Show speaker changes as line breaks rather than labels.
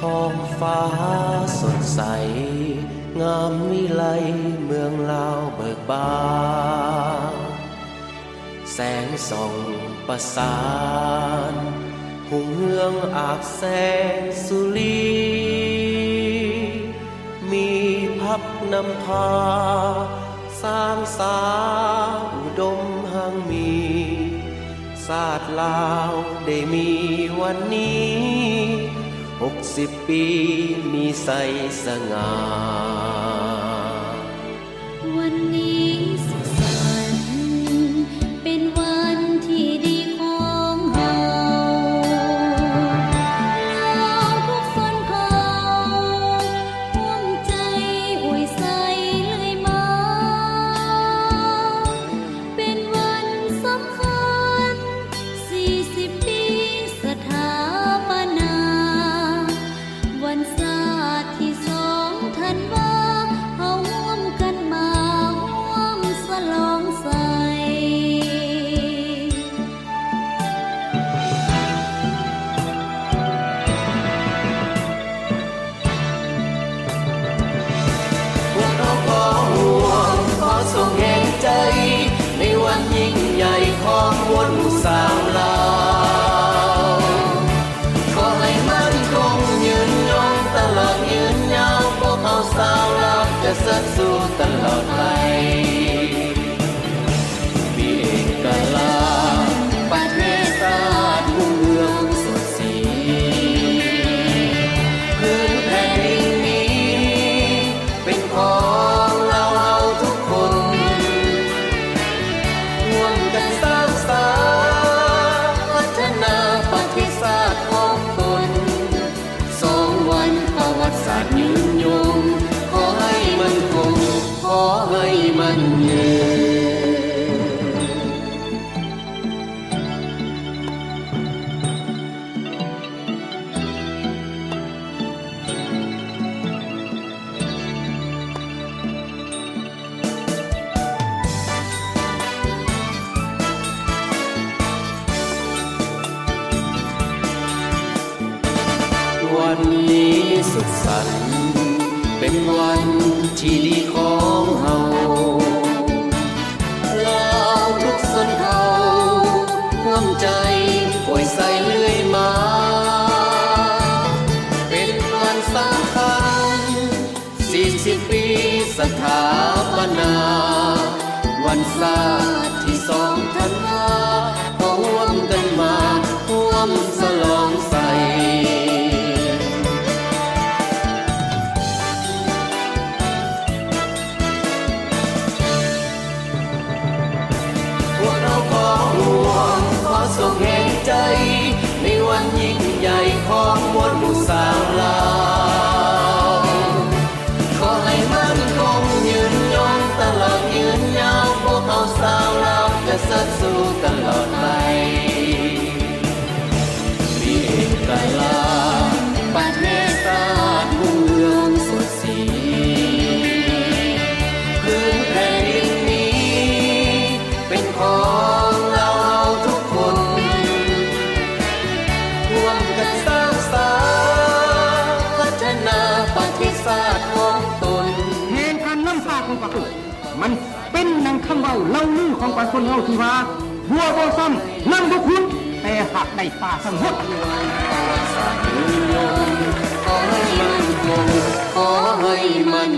ท้องฟ้าสดใสงามวิไลเมืองลาวเบิกบานแสงส่องประสานหุ่งเฮืองอาบแสงสุรีมีพับนำพาสร้างสาอุดมหังมีศาสตร์ลาวได้มีวันนี้60 ปีมีใสสง่า
วันนี้สุขสันต์เป็นวันที่ดีของเราเราทุกคนเขาร่วมใจอวยใสเลยมาเป็นวันสำคัญ40 ปีสถาปนาวันศาสตร์ที่2 ธันวาเฮาร่วมกันมาร่วมฉลองใส่
พวกเราขอห่วงขอส่งแห่งใจในวันยิ่งใหญ่ของมวลหมู่สาวลาวขอให้มั่นคงยืนยงตลอดยืนยาวพวกเราสาวลาวจะเสริญสู่ตลอดไปมีเอกลักษณ์ประเทศชาติรุ่งเรืองสดสีพื้นแผ่นดินนี้เป็นของเราทุกคนร่วมกันสร้างสรรค์พัฒนาประเทศชาติของตน2 วันประวัติศาสตร์ยืนยงขอให้มันคงขอให้มันยืนวันนี้สุขสันต์เป็นวันที่ดีของเฮาเราทุกชนเผ่าร่วมใจป่วยใส่เลื่อยมาเป็นวันสำคัญ40 ปีสถาปนาวันศาสตร์ที่2 ธันวาเขาร่วมกันมาร่วมฉลองใส่ส่งแห่งใจในวันยิ่งใหญ่ของมวลหมู่สาวลาวขอให้มั่นคงยืนยงตลอดยืนยาวพวกเราสาวลาวจะเสริญสู่ตลอดไปมีเอกลักษณ์ประเทศชาติรุ่งเรืองสดสีพื้นแผ่นดินนี้เป็นของเราทุกคนร่วมกันสร้างสรรค์พัฒนาประเทศชาติของตน
แห่งการนำพาของประเทศมันเป็นนังคำเว้าเล่าลือของประชาชนเฮาที่ว่าบัวบ่ซ้ำนั่งบ่คุ้นแต่หากได้ป่าทั้งหมด
ขอให้มันคงขอให้มัน